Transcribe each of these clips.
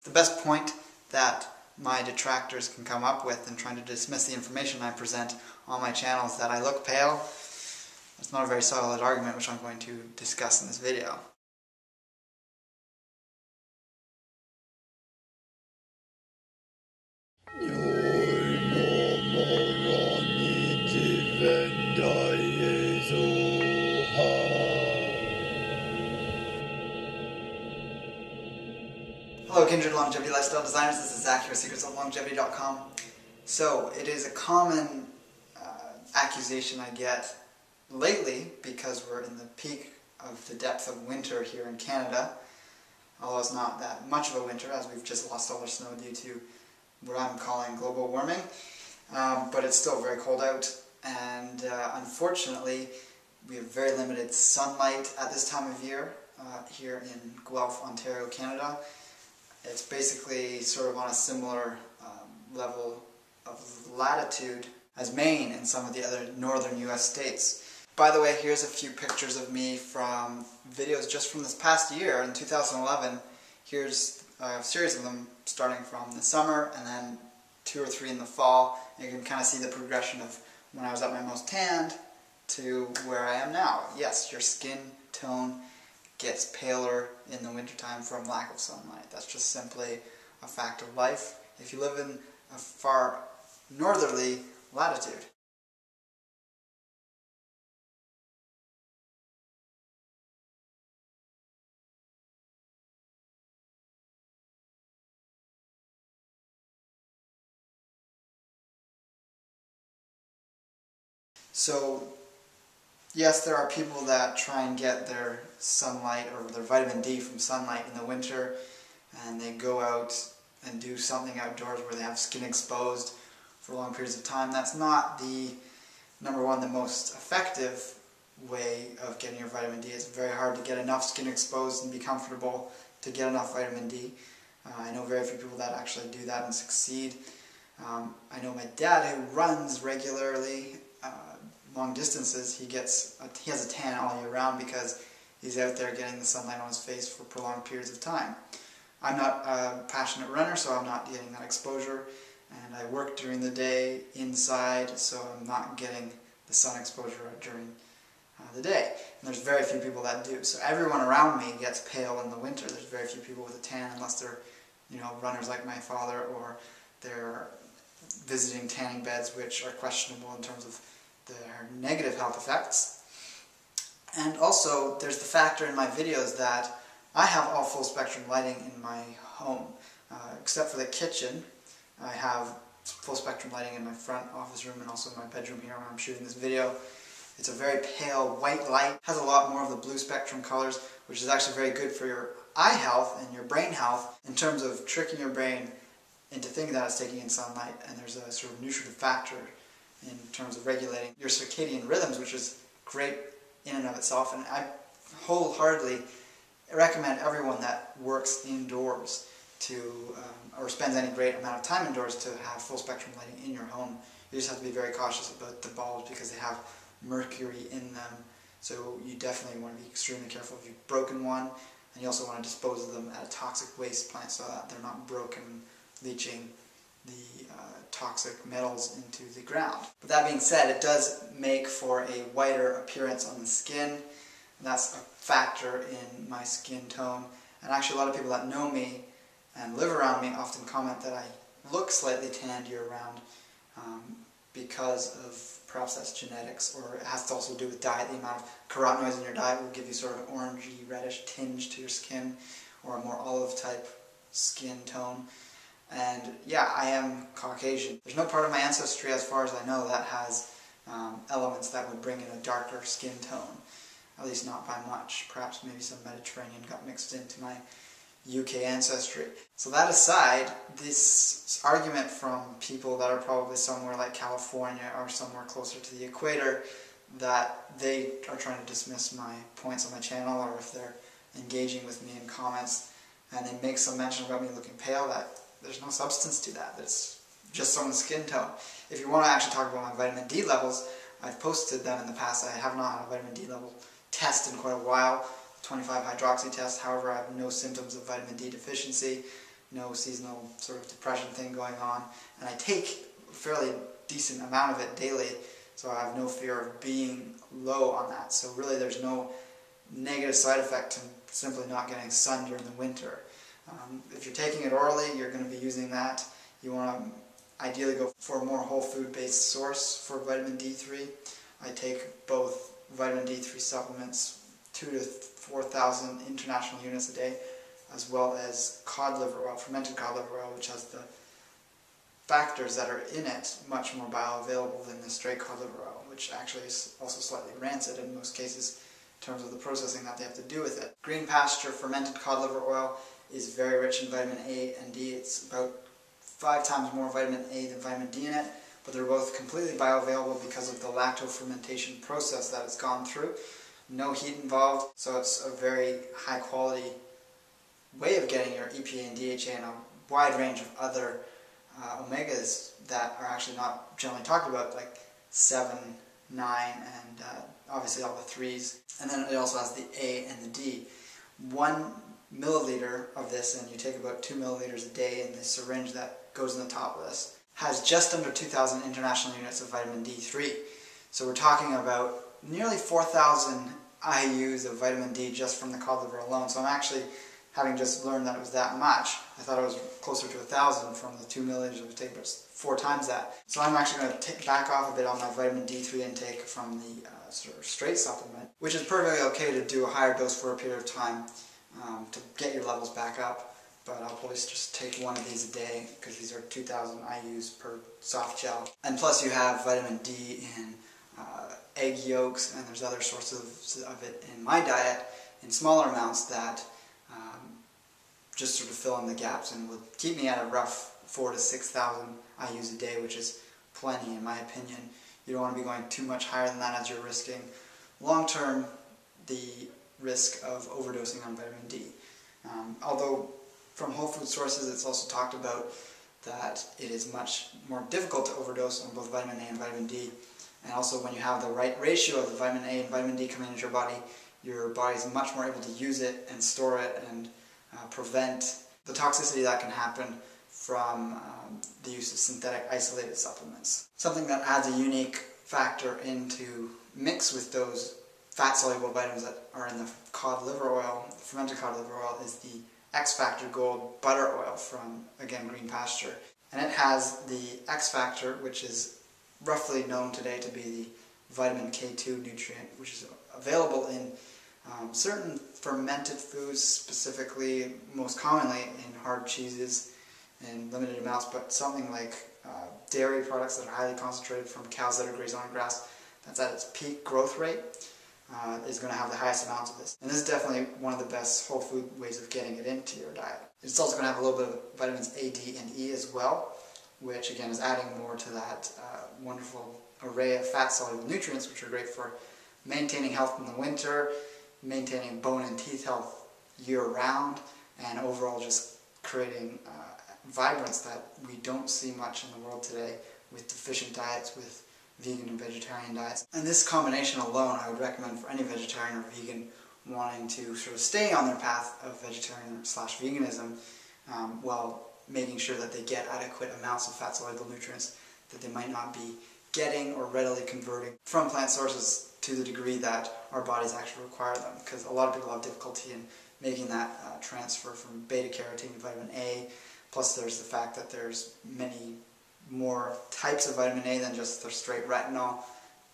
The best point that my detractors can come up with in trying to dismiss the information I present on my channel is that I look pale. It's not a very solid argument, which I'm going to discuss in this video. Hello kindred longevity lifestyle designers, this is Zach here, secretsoflongevity.com. So it is a common accusation I get lately, because we're in the peak of the depth of winter here in Canada, although it's not that much of a winter as we've just lost all our snow due to what I'm calling global warming, but it's still very cold out, and unfortunately we have very limited sunlight at this time of year here in Guelph, Ontario, Canada. It's basically sort of on a similar level of latitude as Maine and some of the other northern US states. By the way, here's a few pictures of me from videos just from this past year, in 2011. Here's a series of them starting from the summer and then 2 or 3 in the fall. And you can kind of see the progression of when I was at my most tanned to where I am now. Yes, your skin tone gets paler in the wintertime from lack of sunlight. That's just simply a fact of life if you live in a far northerly latitude. So yes, there are people that try and get their sunlight or their vitamin D from sunlight in the winter, and they go out and do something outdoors where they have skin exposed for long periods of time. That's not the the most effective way of getting your vitamin D. It's very hard to get enough skin exposed and be comfortable to get enough vitamin D. I know very few people that actually do that and succeed. I know my dad, who runs regularly long distances, he has a tan all year round because he's out there getting the sunlight on his face for prolonged periods of time. I'm not a passionate runner, so I'm not getting that exposure, and I work during the day inside, so I'm not getting the sun exposure during the day. And there's very few people that do. So everyone around me gets pale in the winter. There's very few people with a tan unless they're, runners like my father, or they're visiting tanning beds, which are questionable in terms of their negative health effects. And also, there's the factor in my videos that I have all full spectrum lighting in my home. Except for the kitchen, I have full spectrum lighting in my front office room and also in my bedroom here when I'm shooting this video. It's a very pale white light, has a lot more of the blue spectrum colors, which is actually very good for your eye health and your brain health in terms of tricking your brain into thinking that it's taking in sunlight, and there's a sort of nutritive factor in terms of regulating your circadian rhythms, which is great in and of itself. And I wholeheartedly recommend everyone that works indoors to, or spends any great amount of time indoors, to have full spectrum lighting in your home. You just have to be very cautious about the bulbs because they have mercury in them, so you definitely want to be extremely careful if you've broken one, and you also want to dispose of them at a toxic waste plant so that they're not broken, leaching the toxic metals into the ground. But that being said, it does make for a whiter appearance on the skin, and that's a factor in my skin tone. And actually a lot of people that know me and live around me often comment that I look slightly tanned year-round because of, perhaps that's genetics, or it has to also do with diet. The amount of carotenoids in your diet will give you sort of an orangey, reddish tinge to your skin, or a more olive type skin tone. And yeah, I am Caucasian. There's no part of my ancestry, as far as I know, that has elements that would bring in a darker skin tone. At least not by much. Perhaps maybe some Mediterranean got mixed into my UK ancestry. So that aside, this argument from people that are probably somewhere like California or somewhere closer to the equator, that they are trying to dismiss my points on my channel, or if they're engaging with me in comments and they make some mention about me looking pale, that there's no substance to that. It's just on the skin tone. If you want to actually talk about my vitamin D levels, I've posted them in the past. I have not had a vitamin D level test in quite a while, 25 hydroxy test. However, I have no symptoms of vitamin D deficiency. no seasonal sort of depression thing going on, and I take a fairly decent amount of it daily, so I have no fear of being low on that. So really there's no negative side effect to simply not getting sun during the winter. If you're taking it orally, you're going to be using that. You want to ideally go for a more whole food based source for vitamin D3. I take both vitamin D3 supplements, 2,000 to 4,000 international units a day, as well as cod liver oil, fermented cod liver oil, which has the factors that are in it much more bioavailable than the straight cod liver oil, which actually is also slightly rancid in most cases in terms of the processing that they have to do with it. Green pasture fermented cod liver oil is very rich in vitamin A and D. It's about 5 times more vitamin A than vitamin D in it, but they're both completely bioavailable because of the lactofermentation process that it's gone through. No heat involved, so it's a very high quality way of getting your EPA and DHA and a wide range of other omegas that are actually not generally talked about, like 7, 9, and obviously all the 3s. And then it also has the A and the D. 1 milliliter of this, and you take about 2 milliliters a day in the syringe that goes in the top of this, has just under 2,000 international units of vitamin D3. So we're talking about nearly 4,000 IUs of vitamin D just from the cod liver alone. So I'm actually, having just learned that it was that much, I thought it was closer to 1,000 from the 2 milliliters it would take, but it's 4 times that. So I'm actually going to back off a bit on my vitamin D3 intake from the sort of straight supplement, which is perfectly okay to do a higher dose for a period of time to get your levels back up. But I'll probably just take 1 of these a day because these are 2,000 IUs per soft gel. And plus you have vitamin D in egg yolks, and there's other sources of it in my diet in smaller amounts that just sort of fill in the gaps and will keep me at a rough 4,000 to 6,000 IUs a day, which is plenty in my opinion. You don't want to be going too much higher than that, as you're risking long-term the risk of overdosing on vitamin D. Although from whole food sources it's also talked about that it is much more difficult to overdose on both vitamin A and vitamin D. And also when you have the right ratio of the vitamin A and vitamin D coming into your body is much more able to use it and store it and prevent the toxicity that can happen from the use of synthetic isolated supplements. Something that adds a unique factor into mix with those fat-soluble vitamins that are in the cod liver oil, fermented cod liver oil, is the X Factor Gold butter oil from, again, Green Pasture. And it has the X Factor, which is roughly known today to be the vitamin K2 nutrient, which is available in certain fermented foods, specifically, most commonly in hard cheeses in limited amounts, but something like dairy products that are highly concentrated from cows that are grazing on grass, that's at its peak growth rate, is going to have the highest amounts of this. And this is definitely one of the best whole food ways of getting it into your diet. It's also going to have a little bit of vitamins A, D, and E as well, which again is adding more to that wonderful array of fat-soluble nutrients, which are great for maintaining health in the winter, maintaining bone and teeth health year-round, and overall just creating vibrance that we don't see much in the world today with deficient diets, with vegan and vegetarian diets. And this combination alone I would recommend for any vegetarian or vegan wanting to sort of stay on their path of vegetarian/veganism while making sure that they get adequate amounts of fat-soluble nutrients that they might not be getting or readily converting from plant sources to the degree that our bodies actually require them, because a lot of people have difficulty in making that transfer from beta-carotene to vitamin A. Plus there's the fact that there's many more types of vitamin A than just the straight retinol,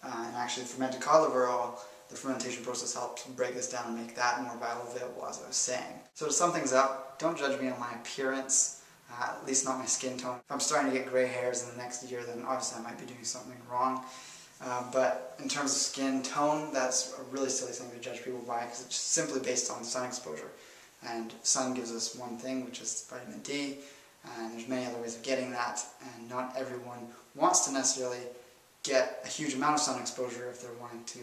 and actually fermented cod liver oil, the fermentation process helps break this down and make that more bioavailable, as I was saying. So to sum things up, don't judge me on my appearance, at least not my skin tone. If I'm starting to get gray hairs in the next year, then obviously I might be doing something wrong. But in terms of skin tone, that's a really silly thing to judge people by, because it's simply based on sun exposure. And sun gives us one thing, which is vitamin D, and there's many other ways of getting that, and not everyone wants to necessarily get a huge amount of sun exposure if they're wanting to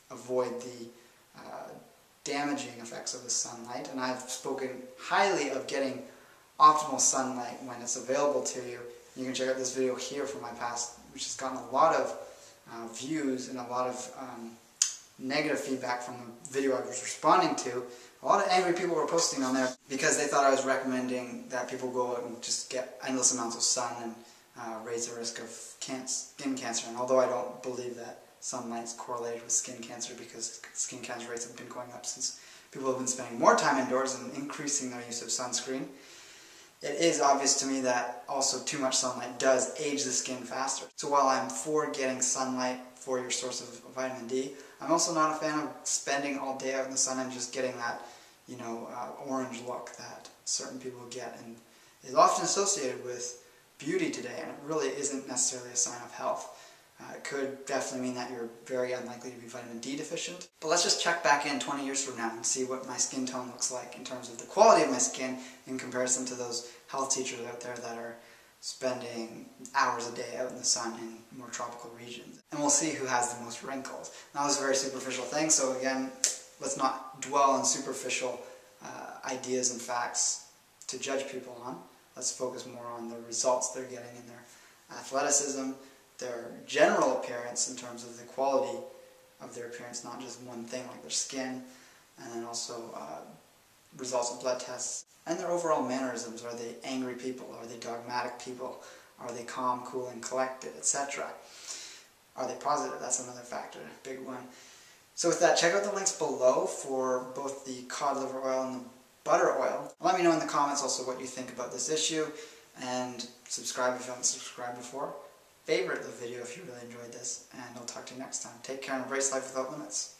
avoid the damaging effects of the sunlight. And I've spoken highly of getting optimal sunlight when it's available to you. You can check out this video here from my past, which has gotten a lot of views and a lot of negative feedback from the video I was responding to A lot of angry people were posting on there because they thought I was recommending that people go out and just get endless amounts of sun and raise the risk of skin cancer. And although I don't believe that sunlight's correlated with skin cancer, because skin cancer rates have been going up since people have been spending more time indoors and increasing their use of sunscreen, it is obvious to me that also too much sunlight does age the skin faster. So while I'm for getting sunlight for your source of vitamin D, I'm also not a fan of spending all day out in the sun and just getting that, orange look that certain people get, and is often associated with beauty today, and it really isn't necessarily a sign of health. It could definitely mean that you're very unlikely to be vitamin D deficient. But let's just check back in 20 years from now and see what my skin tone looks like in terms of the quality of my skin in comparison to those health teachers out there that are spending hours a day out in the sun in more tropical regions. And we'll see who has the most wrinkles. Now, this is a very superficial thing, so again, let's not dwell on superficial ideas and facts to judge people on. Let's focus more on the results they're getting in their athleticism, their general appearance in terms of the quality of their appearance, not just one thing like their skin, and then also results of blood tests, and their overall mannerisms. Are they angry people? Are they dogmatic people? Are they calm, cool, and collected, etc.? Are they positive? That's another factor, a big one. So with that, check out the links below for both the cod liver oil and the butter oil. Let me know in the comments also what you think about this issue, and subscribe if you haven't subscribed before. Favorite the video if you really enjoyed this, and I'll talk to you next time. Take care and embrace life without limits.